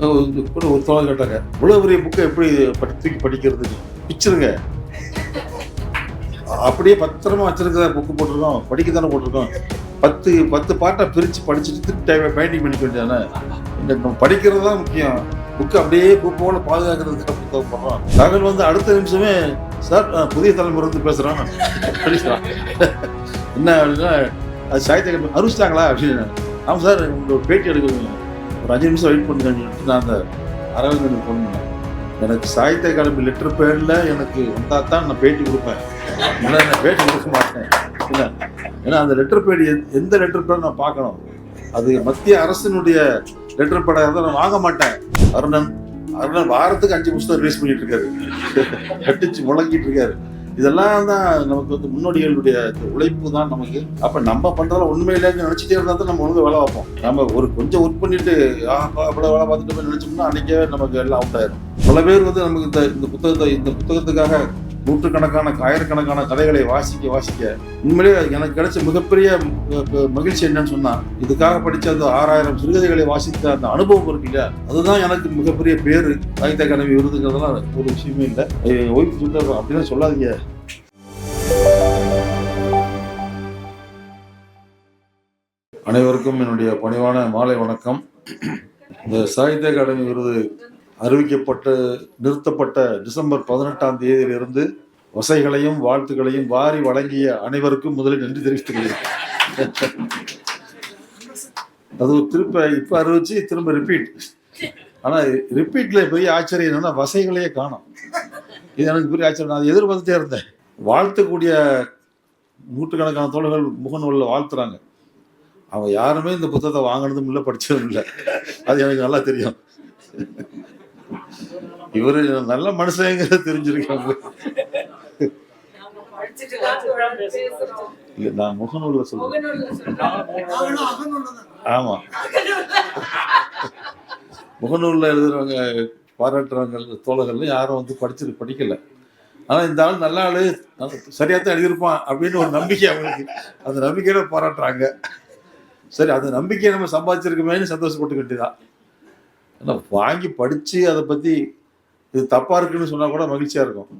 கூட ஒரு தோழர் கேட்டாங்க, இவ்வளோ பெரிய புக்கை எப்படி தூக்கி படிக்கிறது, பிச்சிருங்க, அப்படியே பத்திரமா வச்சிருக்கிற புக்கு போட்டிருக்கோம், படிக்க தானே போட்டிருக்கோம், 10 பாட்டை பிரித்து படிச்சுட்டு திருப்பி பைண்டிங் பண்ணிக்க வேண்டியதானே, நம்ம படிக்கிறது தான் முக்கியம், புக்கு அப்படியே புக்கோட பாதுகாக்கிறதுக்கு புத்தகம் போடுறோம். தகவல் வந்து அடுத்த நிமிஷமே சார் புதிய தலைமுறை வந்து பேசுகிறோம் படிக்கலாம் என்ன அப்படின்னா அது சாகித்ய அறிவிச்சிட்டாங்களா அப்படின்னு. ஆமாம் சார் உங்களோட பேட்டி எடுக்கணும், ஒரு 5 நிமிஷம் வெயிட் பண்ணுங்கன்னு சொல்லிட்டு நான் அந்த அரவிந்தனுக்கு ஃபோன் பண்ணேன். எனக்கு சாகித்ய அகாடமி லெட்டர் பேரில் எனக்கு வந்தால் தான் நான் பேட்டி கொடுப்பேன், இல்லை நான் பேட்டி கொடுக்க மாட்டேன் இல்லை. ஏன்னா அந்த லெட்டர் பேடி எந்த லெட்டர் பேரும் நான் பார்க்கணும், அது மத்திய அரசினுடைய லெட்டர் பேடாக இருந்தால் நான் வாங்க மாட்டேன். அருணன் வாரத்துக்கு 5 புத்தகம் ரிலீஸ் பண்ணிட்டு இருக்காரு, கட்டிச்சு முழங்கிட்டு இருக்காரு. இதெல்லாம் தான் நமக்கு வந்து முன்னோடிகளுடைய உழைப்பு தான் நமக்கு. அப்ப நம்ம பண்றதால உண்மையிலேன்னு நினைச்சிட்டே இருந்தா தான் நம்ம ஒழுங்கு வேலை பார்ப்போம். நம்ம ஒரு கொஞ்சம் ஒர்க் பண்ணிட்டு அவ்வளவு வேலை பார்த்துட்டு நினைச்சோம்னா அன்னைக்கே நமக்கு எல்லாம் அவுட் ஆயிரும். பல பேர் வந்து நமக்கு இந்த புத்தகத்துக்காக நூற்றுக்கணக்கான ஆயிரக்கணக்கான கதைகளை வாசிக்க உண்மையிலே எனக்கு கிடைச்ச மிகப்பெரிய மகிழ்ச்சி என்னன்னு சொன்னா, இதுக்காக படிச்ச அந்த 6000 சிறுகதைகளை வாசித்த அந்த அனுபவம் இருக்கு இல்லையா, அதுதான் எனக்கு மிகப்பெரிய பேரு. சாகித்ய அகாடமி விருதுங்கிறதுலாம் ஒரு விஷயமே இல்லை. ஒய்ஃப் சொல்ல அப்படிதான் சொல்லாதீங்க. அனைவருக்கும் என்னுடைய பணிவான மாலை வணக்கம். இந்த சாகித்ய அகாடமி விருது நிறுத்தப்பட்ட டிசம்பர் 18ஆம் தேதியிலிருந்து வசைகளையும் வாழ்த்துக்களையும் வாரி வழங்கிய அனைவருக்கும் முதலில் நன்றி தெரிவித்துக் கொள்கிறேன். அது இப்ப அறிவிச்சு திரும்ப ரிப்பீட். ஆனா ரிப்பீட்ல பெரிய ஆச்சரியம் என்னன்னா வசைகளையே காணும். இது எனக்கு பெரிய ஆச்சரியம். நான் எதிர்பார்த்துட்டே இருந்தேன். வாழ்த்தக்கூடிய நூற்றுக்கணக்கான தோழர்கள் முகநூலில் வாழ்த்துறாங்க. அவங்க யாருமே இந்த புத்தகத்தை வாங்கினதும் இல்லை, படிச்சதும் இல்லை. அது எனக்கு நல்லா தெரியும். இவரு நல்ல மனுஷங்கிறத தெரிஞ்சிருக்காங்க. இல்ல நான் முகநூல்ல சொல்றேன். ஆமா, முகநூல்ல எழுதுறவங்க பாராட்டுறவங்க தோழர்கள் யாரும் வந்து படிக்கல. ஆனா இந்த ஆள் நல்ல ஆளு, சரியாத்தான் எழுதியிருப்பான் அப்படின்னு ஒரு நம்பிக்கை அவங்களுக்கு. அந்த நம்பிக்கையில பாராட்டுறாங்க. சரி, அந்த நம்பிக்கையை நம்ம சம்பாதிச்சிருக்கமேன்னு சந்தோஷப்பட்டு வேண்டியதான். வாங்கி படிச்சு அதை பத்தி இது தப்பா இருக்குன்னு சொன்னா கூட மகிழ்ச்சியா இருக்கும்.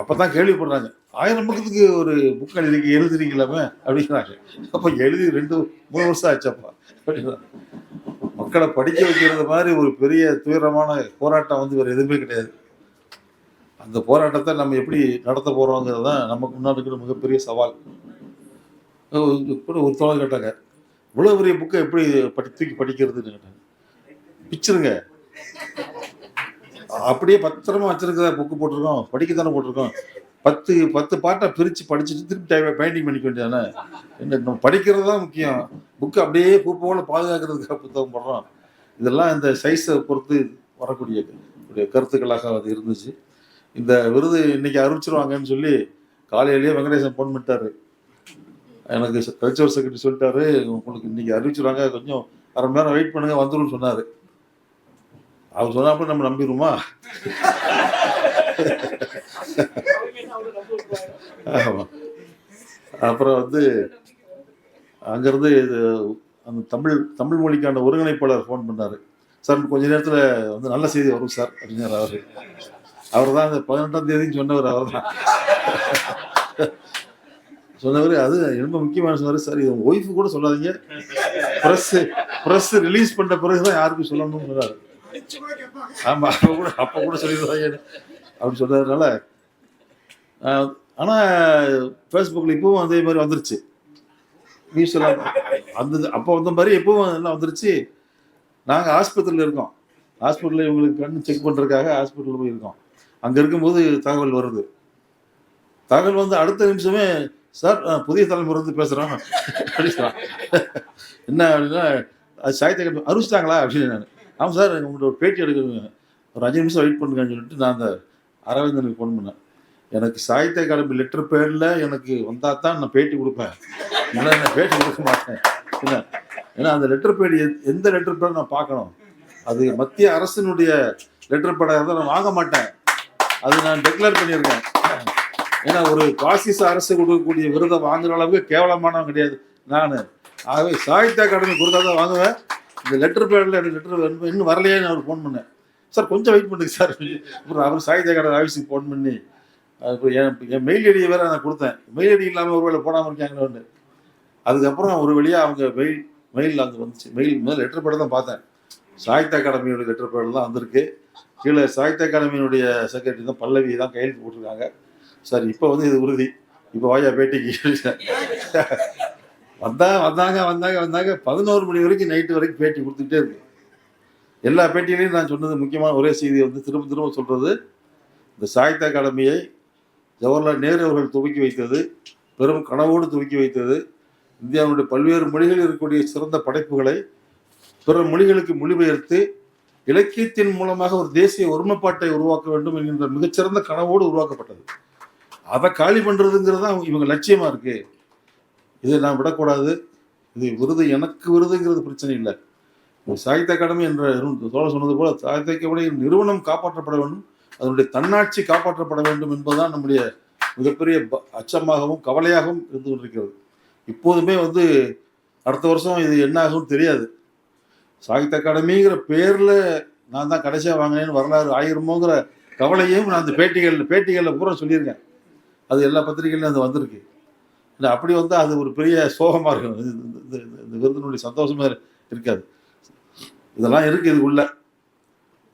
அப்பதான் கேள்விப்படுறாங்க, 1000 பக்கத்துக்கு ஒரு புக் எழுதுறீங்களாமே அப்படிங்கிறாங்க. அப்ப எழுதி 2-3 வருஷம் ஆச்சப்பா அப்படின்னா. மக்களை படிக்க வைக்கிறது மாதிரி ஒரு பெரிய துயரமான போராட்டம் வந்து வேற எதுவுமே கிடையாது. அந்த போராட்டத்தை நம்ம எப்படி நடத்த போறோங்கிறது தான் நமக்கு முன்னாடி இருக்கிற மிகப்பெரிய சவால். கூட ஒரு தோழர் கேட்டாங்க, இவ்வளவு பெரிய புக்கை எப்படி தூக்கி படிக்கிறதுன்னு கேட்டாங்க. பிச்சிருங்க, அப்படியே பத்திரமா வச்சிருக்கிற புக்கு போட்டிருக்கோம், படிக்க தானே போட்டிருக்கோம், 10 பாட்டை பிரித்து படிச்சுட்டு திருப்பி பைண்டிங் பண்ணிக்க வேண்டியதானே, நம்ம படிக்கிறது தான் முக்கியம், புக்கு அப்படியே பூப்போல பாதுகாக்கிறதுக்காக புத்தகம் போடுறோம். இதெல்லாம் இந்த சைஸை பொறுத்து வரக்கூடிய கருத்துக்களாக அது இருந்துச்சு. இந்த விருது இன்னைக்கு அறிவிச்சிருவாங்கன்னு சொல்லி காலையிலேயே வெங்கடேசன் ஃபோன் பண்ணிட்டாரு. எனக்கு கல்ச்சரல் செக்ரட்டரி சொல்லிட்டாரு, உங்களுக்கு இன்னைக்கு அறிவிச்சிருவாங்க, கொஞ்சம் அரை மணி நேரம் வெயிட் பண்ணுங்க, வந்துடும் சொன்னாரு. அவர் சொன்னாப்ப நம்ம நம்பிடுமா? ஆமா. அப்புறம் வந்து அங்கிருந்து அந்த தமிழ் மொழிக்கான ஒருங்கிணைப்பாளர் ஃபோன் பண்ணாரு. சார் கொஞ்ச நேரத்துல வந்து நல்ல செய்தி வரும் சார் அப்படின்னாரு. அவர் தான் அந்த 18ஆம் தேதின்னு சொன்னவர். அவர் தான் சொன்னவர். அது ரொம்ப முக்கியமான சொன்னார். சார் இது ஒய்ஃபு கூட சொல்லாதீங்க, ப்ரெஸ் ரிலீஸ் பண்ண பிறகுதான் யாருக்கும் சொல்லணும்னு சொன்னாரு. ஆமா, அப்ப கூட சொல்லிடுவாங்க அப்படின்னு சொன்னதுனால. ஆனா ஃபேஸ்புக்ல இப்பவும் அதே மாதிரி வந்துருச்சு நியூஸ் எல்லாம். அப்போ வந்த மாதிரி இப்பவும் எல்லாம் வந்துருச்சு. நாங்க ஆஸ்பத்திரியில இருக்கோம், ஹாஸ்பிட்டலில் இவங்களுக்கு கண்ணு செக் பண்றதுக்காக ஹாஸ்பிட்டலில் போய் இருக்கோம். அங்க இருக்கும்போது தகவல் வருது. தகவல் வந்து அடுத்த நிமிஷமே சார் புதிய தலைமுறை வந்து பேசுறோம் அப்படின்னா. என்ன அப்படின்னா அது சாகித்ய அகாடமி அறிவிச்சிட்டாங்களா அப்படின்னு. நான் ஆமாம் சார் உங்களோட பேட்டி எடுக்கணும், ஒரு 5 நிமிஷம் வெயிட் பண்ணுங்கன்னு சொல்லிட்டு நான் அந்த அரவிந்தனுக்கு ஃபோன் பண்ணேன். எனக்கு சாகித்ய அகாடமி லெட்டர் பேரில் எனக்கு வந்தால் தான் நான் பேட்டி கொடுப்பேன், இல்லை நான் பேட்டி கொடுக்க மாட்டேன் இல்லை. ஏன்னா அந்த லெட்டர் பேடி எந்த லெட்டர் பேரும் நான் பார்க்கணும், அது மத்திய அரசினுடைய லெட்டர் பேடாக இருந்தால் நான் வாங்க மாட்டேன், அது நான் டெக்ளேர் பண்ணியிருக்கேன். ஏன்னா ஒரு பாசிச அரசு கொடுக்கக்கூடிய விருதை வாங்குற அளவுக்கு கேவலமானவன் கிடையாது நான். ஆகவே சாகித்ய அகாடமி கொடுத்தா தான் வாங்குவேன், இந்த லெட்டர் பேடில் எனக்கு லெட்டர் இன்னும் வரலையேன்னு அவர் ஃபோன் பண்ணேன். சார் கொஞ்சம் வெயிட் பண்ணுங்க சார். அப்புறம் அவர் சாகித்ய அகாடமி ஆஃபீஸுக்கு ஃபோன் பண்ணி இப்போ என் மெயில் ஐடியை வேறு நான் கொடுத்தேன். மெயில் ஐடி இல்லாமல் ஒரு வேளை போடாமல் இருக்காங்கன்னு. அதுக்கப்புறம் ஒரு வழியாக அவங்க மெயில் அங்கே வந்துச்சு. முதல் லெட்டர் பேடை தான் பார்த்தேன். சாகித்ய அகாடமியோட லெட்டர் பேடில் தான் வந்திருக்கு. கீழே சாகித்ய அகாடமியினுடைய செக்ரட்டரி தான் பல்லவி தான் கையெழுத்து போட்டிருக்காங்க. சார் இப்போ வந்து இது உறுதி, இப்போ வாயா பேட்டிக்கு. வந்தாங்க 11 மணி வரைக்கும் நைட்டு வரைக்கும் பேட்டி கொடுத்துக்கிட்டே இருக்கு. எல்லா பேட்டியிலையும் நான் சொன்னது முக்கியமான ஒரே செய்தி வந்து திரும்ப சொல்கிறது, இந்த சாகித்ய அகாடமியை ஜவஹர்லால் நேரு அவர்கள் துவக்கி வைத்தது, பெரும் கனவோடு துவக்கி வைத்தது. இந்தியாவுடைய பல்வேறு மொழிகளில் இருக்கக்கூடிய சிறந்த படைப்புகளை பிற மொழிகளுக்கு மொழிபெயர்த்து இலக்கியத்தின் மூலமாக ஒரு தேசிய ஒருமைப்பாட்டை உருவாக்க வேண்டும் என்கின்ற மிகச்சிறந்த கனவோடு உருவாக்கப்பட்டது. அதை காலி பண்ணுறதுங்கிறது தான் இவங்க லட்சியமாக இருக்குது. இதை நான் விடக்கூடாது. இது விருது எனக்கு விருதுங்கிறது பிரச்சனை இல்லை. சாகித்ய அகாடமி என்ற சொன்னது போல சாகித்ய அகாடமி நிறுவனம் காப்பாற்றப்பட வேண்டும், அதனுடைய தன்னாட்சி காப்பாற்றப்பட வேண்டும் என்பதுதான் நம்முடைய மிகப்பெரிய அச்சமாகவும் கவலையாகவும் இருந்து கொண்டிருக்கிறது. இப்போதுமே வந்து அடுத்த வருஷம் இது என்ன ஆகும்னு தெரியாது. சாகித்ய அகாடமிங்கிற பேரில் நான் தான் கடைசியாக வாங்கினேன்னு வரலாறு ஆயிருமோங்கிற கவலையும் நான் அந்த பேட்டிகளில் பூரா சொல்லியிருக்கேன். அது எல்லா பத்திரிகையிலும் அது வந்திருக்கு. இல்லை அப்படி வந்து அது ஒரு பெரிய சோகமாக இருக்கும். இந்த விருதினுடைய சந்தோஷமாக இருக்காது. இதெல்லாம் இருக்குது இதுக்குள்ள.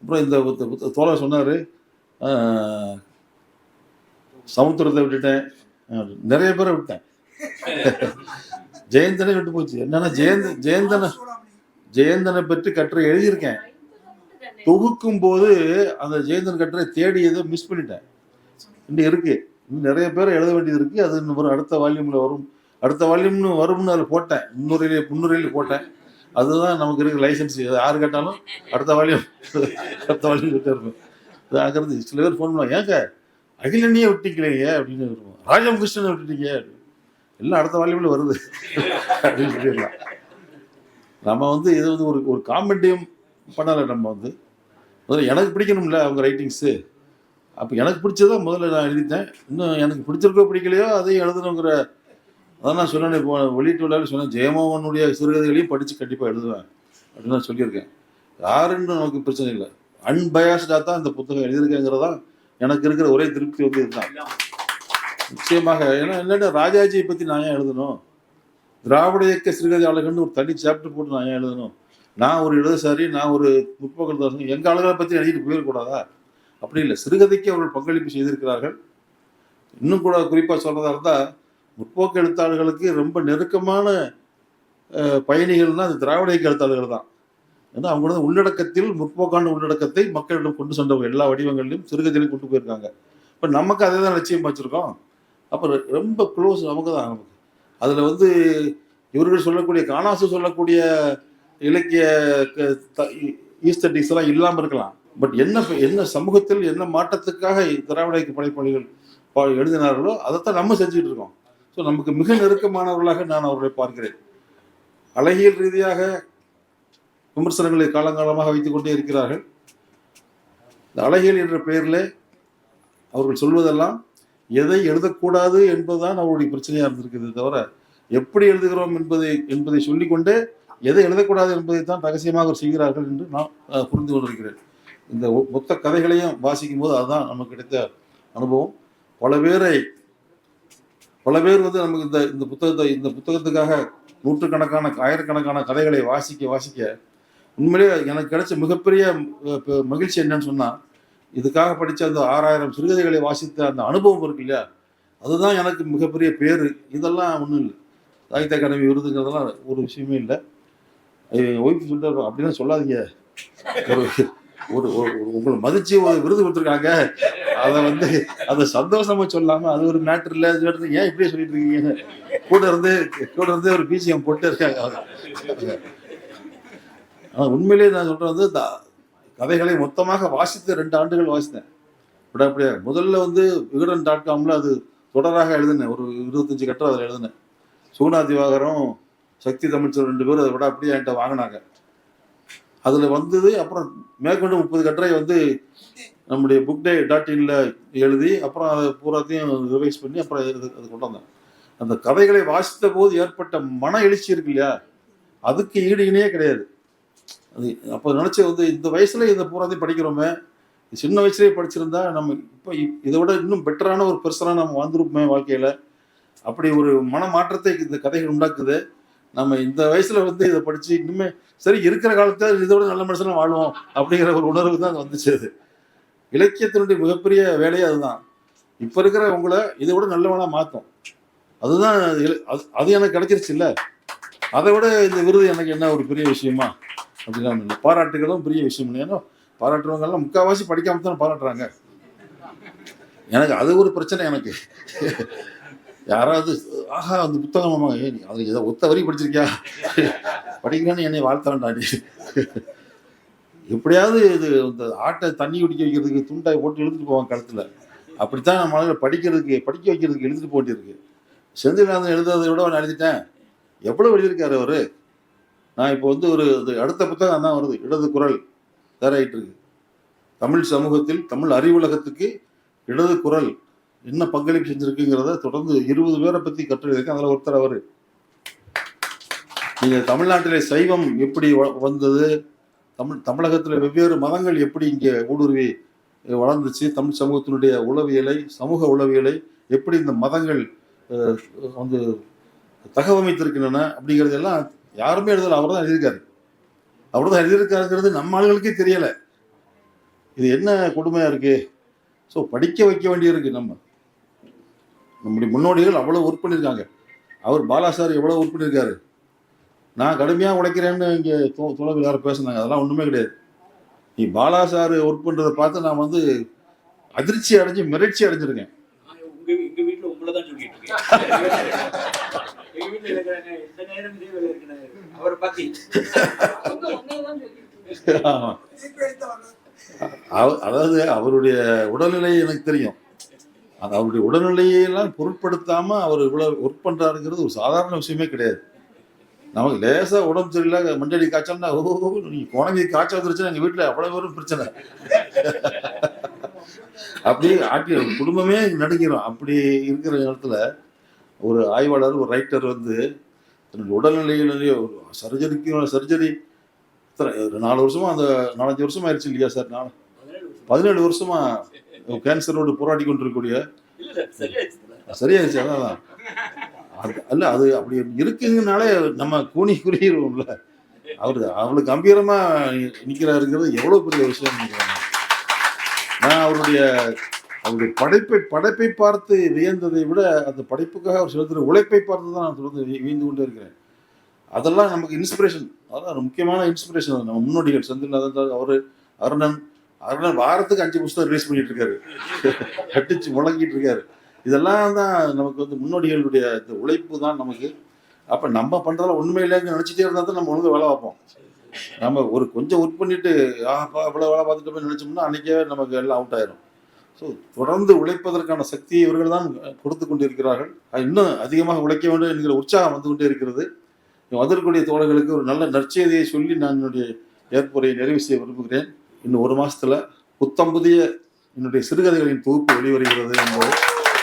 அப்புறம் இந்த தோழர் சொன்னார், சமுத்திரத்தை விட்டுட்டேன், நிறைய பேரை விட்டேன். ஜெயந்தனை விட்டு போச்சு. என்னன்னா ஜெயந்தனை பற்றி கட்டுரை எழுதியிருக்கேன். தொகுக்கும் போது அந்த ஜெயந்தன் கட்டுரை தேடியதை மிஸ் பண்ணிட்டேன். இன்னும் இருக்கு, இன்னும் நிறைய பேர் எழுத வேண்டியது இருக்கு. அது இன்னும் அடுத்த வால்யூம்ல வரும். அடுத்த வால்யூம்னு வரும்னு அதில் போட்டேன், முன்னுரையிலே போட்டேன். அதுதான் நமக்கு இருக்கிற லைசன்ஸ். யாரு கேட்டாலும் அடுத்த வால்யூம் கிட்ட இருக்கும். அங்கிறது சில பேர் ஃபோன் பண்ணுவாங்க, ஏங்க அகிலனியே விட்டீங்களேங்க அப்படின்னு இருக்கும், ராஜகிருஷ்ணனை விட்டுட்டீங்க, எல்லாம் அடுத்த வால்யூம்ல வருது அப்படின்னு சொல்லிடலாம். நம்ம வந்து இது வந்து ஒரு காமெடியும் பண்ணலை. நம்ம வந்து முதல்ல எனக்கு பிடிக்கணும்ல அவங்க ரைட்டிங்ஸு. அப்போ எனக்கு பிடிச்சதான் முதல்ல நான் எழுதிட்டேன். இன்னும் எனக்கு பிடிச்சிருக்கோ பிடிக்கலையோ அதையும் எழுதணுங்கிற அதான் நான் சொன்னேன். இப்போ வெளியீட்டு விழாவில் சொன்னேன், ஜெயமோகனுடைய சிறுகதைகளையும் படித்து கண்டிப்பாக எழுதுவேன் அப்படின்னு நான் சொல்லியிருக்கேன். யாருன்னு நமக்கு பிரச்சனை இல்லை, அன்பயாஸ்டாக தான் இந்த புத்தகம் எழுதியிருக்கேங்கிறதான் எனக்கு இருக்கிற ஒரே திருப்தி வந்து இதுதான் நிச்சயமாக. ஏன்னா இல்லைன்னா ராஜாஜியை பற்றி நான் ஏன் எழுதணும்? திராவிட இயக்க சிறுகதையாளர்கள்னு ஒரு தனி சாப்டர் போட்டு நான் ஏன் எழுதணும்? நான் ஒரு இடதுசாரி, நான் ஒரு முற்போக்கு, எங்கள் ஆளுகளை பற்றி எழுதிட்டு போயிடக்கூடாதா? அப்படி இல்லை, சிறுகதைக்கு அவர்கள் பங்களிப்பு செய்திருக்கிறார்கள். இன்னும் கூட குறிப்பாக சொல்றதா இருந்தால், முற்போக்கு எழுத்தாளர்களுக்கு ரொம்ப நெருக்கமான பயணிகள்னா அது திராவிட இயக்க எழுத்தாளர்கள் தான். ஏன்னா அவங்க வந்து உள்ளடக்கத்தில் முற்போக்கான உள்ளடக்கத்தை மக்களிடம் கொண்டு சென்றவங்க எல்லா வடிவங்களிலும் சிறுகதையிலும் கொண்டு போயிருக்காங்க. இப்போ நமக்கு அதை தான் லட்சியம் வச்சுருக்கோம். அப்போ ரொம்ப க்ளோஸ் நமக்கு தான். நமக்கு அதில் வந்து இவர்கள் சொல்லக்கூடிய காணாசு சொல்லக்கூடிய இலக்கிய ஈஸ்தட்டிக்ஸ் எல்லாம் இல்லாமல் இருக்கலாம். பட் என்ன சமூகத்தில் என்ன மாற்றத்துக்காக திராவிட இயக்க படைப்பாளிகள் எழுதினார்களோ அதைத்தான் நம்ம செஞ்சுட்டு இருக்கோம். ஸோ நமக்கு மிக நெருக்கமானவர்களாக நான் அவர்களை பார்க்கிறேன். அழகியல் ரீதியாக விமர்சனங்களை காலங்காலமாக வைத்துக் கொண்டே இருக்கிறார்கள். இந்த அழகியல் என்ற பெயரில் அவர்கள் சொல்வதெல்லாம் எதை எழுதக்கூடாது என்பதுதான் அவருடைய பிரச்சனையாக இருந்திருக்குது. தவிர எப்படி எழுதுகிறோம் என்பதை சொல்லிக்கொண்டே எதை எழுதக்கூடாது என்பதை தான் ரகசியமாக செய்கிறார்கள் என்று நான் புரிந்து கொண்டிருக்கிறேன். இந்த மொத்த கதைகளையும் வாசிக்கும் போது அதுதான் நமக்கு கிடைத்த அனுபவம். பல பேர் வந்து நமக்கு இந்த புத்தகத்துக்காக நூற்றுக்கணக்கான ஆயிரக்கணக்கான கதைகளை வாசிக்க உண்மையிலே எனக்கு கிடைச்ச மிகப்பெரிய மகிழ்ச்சி என்னன்னு சொன்னா, இதுக்காக படித்த அந்த 6000 சிறுகதைகளை வாசித்த அந்த அனுபவம் இருக்கு இல்லையா, அதுதான் எனக்கு மிகப்பெரிய பேரு. இதெல்லாம் ஒன்றும் இல்லை, சாகித்ய அகாடமி விருதுங்கிறதெல்லாம் ஒரு விஷயமே இல்லை. ஒய்ஃப் சொல்லிட்டு அப்படிலாம் சொல்லாதீங்க, ஒரு உங்களை மதிச்சு ஒரு விருது கொடுத்துருக்காங்க, அதை வந்து அதை சந்தோஷமா சொல்லாம அது ஒரு மேட்டர் இல்லை, ஏன் இப்படியே சொல்லிட்டு இருக்கீங்கன்னு கூட இருந்து ஒரு பிசிஎம் போட்டு இருக்காங்க. ஆனால் உண்மையிலேயே நான் சொல்றேன் வந்து கதைகளை மொத்தமாக வாசித்து 2 ஆண்டுகள் வாசித்தேன் விடாப்படியா. முதல்ல வந்து விகடன்.comல அது தொடராக எழுதினேன், ஒரு 25 கட்டுரை அதில் எழுதினேன். சுகுணா திவாகரும் சக்தி தமிழ்ச்சர் 2 பேரும் அதை விடாப்படியா என்கிட்ட வாங்கினாங்க. அதில் வந்தது. அப்புறம் மேற்கொண்டு 30 கட்டுரை வந்து நம்முடைய bookday.inல எழுதி அப்புறம் அதை பூராத்தையும் ரிவைஸ் பண்ணி அப்புறம் அது கொண்டு வந்தேன். அந்த கதைகளை வாசித்த போது ஏற்பட்ட மன எழுச்சி இருக்கு இல்லையா, அதுக்கு ஈடு இணையே கிடையாது. அது அப்போ நினச்சி வந்து இந்த வயசுல இதை பூராத்தையும் படிக்கிறோமே, சின்ன வயசுலேயே படிச்சிருந்தா நம்ம இப்போ இதை விட இன்னும் பெட்டரான ஒரு பெர்சனாக நம்ம வாழ்ந்துருப்போமே வாழ்க்கையில். அப்படி ஒரு மன மாற்றத்தை இந்த கதைகள் உண்டாக்குது. நம்ம இந்த வயசுல வந்து இதை படிச்சு இன்னுமே சரி இருக்கிற காலத்தை இதோட நல்ல மனுஷனா வாழ்வோம் அப்படிங்கிற ஒரு உணர்வு தான் வந்துச்சு. அது இலக்கியத்தினுடைய மிகப்பெரிய வேலையே அதுதான். இப்ப இருக்கிற உங்களை இதை விட நல்லவனா மாற்றும். அதுதான் அது எனக்கு கிடைச்சிருச்சு இல்லை. அதை விட இந்த விருது எனக்கு என்ன ஒரு பெரிய விஷயமா அப்படின்னா, பாராட்டுகளும் பெரிய விஷயம் இல்லை. ஏன்னா பாராட்டுறவங்கெல்லாம் முக்கால்வாசி படிக்காம தானே பாராட்டுறாங்க. எனக்கு அது ஒரு பிரச்சனை. எனக்கு யாராவது ஆஹா அந்த புத்தகம் அது ஏதோ ஒத்த வரி படிச்சிருக்கியா படிக்கிறான்னு என்னை வாழ்த்தாண்டாடி. எப்படியாவது இது இந்த ஆட்டை தண்ணி குடிக்க வைக்கிறதுக்கு துண்டாய் போட்டு இழுத்துட்டு போவாங்க கழுத்துல. அப்படித்தான் நம்ம படிக்கிறதுக்கு படிக்க வைக்கிறதுக்கு எழுதிட்டு போட்டு இருக்கு. செந்தில்நாதன் எழுதுறதை விட நான் எழுதிட்டேன். எவ்வளவு எழுதியிருக்காரு அவரு. நான் இப்போ வந்து ஒரு அடுத்த புத்தகம் தான் வருது, இடது குரல் தயாராகிட்டு இருக்கு. தமிழ் சமூகத்தில் தமிழ் அறிவுலகத்துக்கு இடது குரல் என்ன பங்களிப்பு செஞ்சிருக்குங்கிறத தொடர்ந்து 20 பேரை பத்தி கட்டுரை இருக்கு. அதுல ஒருத்தர் அவரு. நீங்க தமிழ்நாட்டிலே சைவம் எப்படி வந்தது, தமிழகத்தில் வெவ்வேறு மதங்கள் எப்படி இங்கே ஊடுருவி வளர்ந்துச்சு, தமிழ் சமூகத்தினுடைய உளவியலை சமூக உளவியலை எப்படி இந்த மதங்கள் வந்து தகவமைத்திருக்கின்றன அப்படிங்கிறது எல்லாம் யாருமே எழுதல. அவர் தான் எழுதியிருக்காரு. அவர் தான் எழுதியிருக்காருங்கிறது நம்ம ஆளுகளுக்கே தெரியலை. இது என்ன கொடுமையா இருக்கு. ஸோ படிக்க வைக்க வேண்டியிருக்கு. நம்முடைய முன்னோடிகள் அவ்வளோ ஒர்க் பண்ணியிருக்காங்க. அவர் பாலாசார் எவ்வளோ ஒர்க் பண்ணியிருக்காரு. நான் கடுமையாக உழைக்கிறேன்னு இங்கே தோழர்கள் யாரும் பேசுனாங்க. அதெல்லாம் ஒன்றுமே கிடையாது. நீ பாலாசார் ஒர்க் பண்ணுறதை பார்த்து நான் வந்து அதிர்ச்சி அடைஞ்சு மிரட்சி அடைஞ்சிருக்கேன். அதாவது அவருடைய உடல்நிலை எனக்கு தெரியும். அவருடைய உடல்நிலையெல்லாம் பொருட்படுத்தாம அவர் இவ்வளவு ஒர்க் பண்றாருங்கிறது ஒரு சாதாரண விஷயமே கிடையாது. நமக்கு லேசா உடம்பு சரியில்லை, மண்டடி காய்ச்சல்னா நீ குழந்தை காய்ச்சல் வந்துருச்சுன்னா எங்க வீட்டுல அவ்வளவு பேரும் பிரச்சனை. அப்படி ஆட்டி குடும்பமே நடுங்கிறோம். அப்படி இருக்கிற இடத்துல ஒரு ஆய்வாளர் ஒரு ரைட்டர் வந்து தன்னுடைய உடல்நிலையிலேயே ஒரு சர்ஜரி 4 வருஷமா அந்த 4-5 வருஷமா ஆயிடுச்சு இல்லையா சார்? 17 வருஷமா கேன்சரோடு போராடி கொண்டிருக்கக்கூடிய சரியாயிருச்சு. அதான் அல்ல அது அப்படி இருக்குங்கனாலே நம்ம கூனி குறியிருவோம்ல. அவளுக்கு கம்பீரமா நிற்கிறாருங்கிறது எவ்வளவு பெரிய விஷயம். நான் அவருடைய படைப்பை பார்த்து வியந்ததை விட அந்த படைப்புக்காக அவர் செலுத்துகிற உழைப்பை பார்த்து தான் நான் தொடர்ந்து வியந்து கொண்டே இருக்கிறேன். அதெல்லாம் நமக்கு இன்ஸ்பிரேஷன். அதெல்லாம் முக்கியமான இன்ஸ்பிரேஷன். நம்ம முன்னோடிகள் செந்தில்நாதன் அவரு அருணன் வாரத்துக்கு 5 புத்தகம் ரிலீஸ் பண்ணிட்டு இருக்காரு, கட்டிச்சு முழங்கிட்டு இருக்காரு. இதெல்லாம் தான் நமக்கு வந்து முன்னோடிகளுடைய இந்த உழைப்பு தான் நமக்கு. அப்போ நம்ம பண்ணுறதெல்லாம் உண்மை இல்லைன்னு நினச்சிட்டே இருந்தால் தான் நம்ம ஒழுங்காக வேலை பார்ப்போம். நம்ம ஒரு கொஞ்சம் ஒர்க் பண்ணிட்டு இவ்வளோ வேலை பார்த்துட்டு போய் நினச்சோம்னா அன்றைக்கே நமக்கு எல்லாம் அவுட் ஆயிரும். ஸோ தொடர்ந்து உழைப்பதற்கான சக்தியை இவர்கள் தான் கொடுத்து கொண்டு இருக்கிறார்கள். இன்னும் அதிகமாக உழைக்க வேண்டும் என்கிற உற்சாகம் வந்து கொண்டே இருக்கிறது. வந்திருக்கக்கூடிய தோழர்களுக்கு ஒரு நல்ல நற்செய்தியை சொல்லி நான் என்னுடைய ஏற்புரையை நிறைவு செய்ய விரும்புகிறேன். இன்னும் 1 மாசத்துல புத்தம் புதிய என்னுடைய சிறுகதைகளின் தொகுப்பு வெளிவருகிறது என்பதை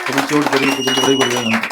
தெரிவித்துக் கொண்டு விடைபெறுகிறேன்.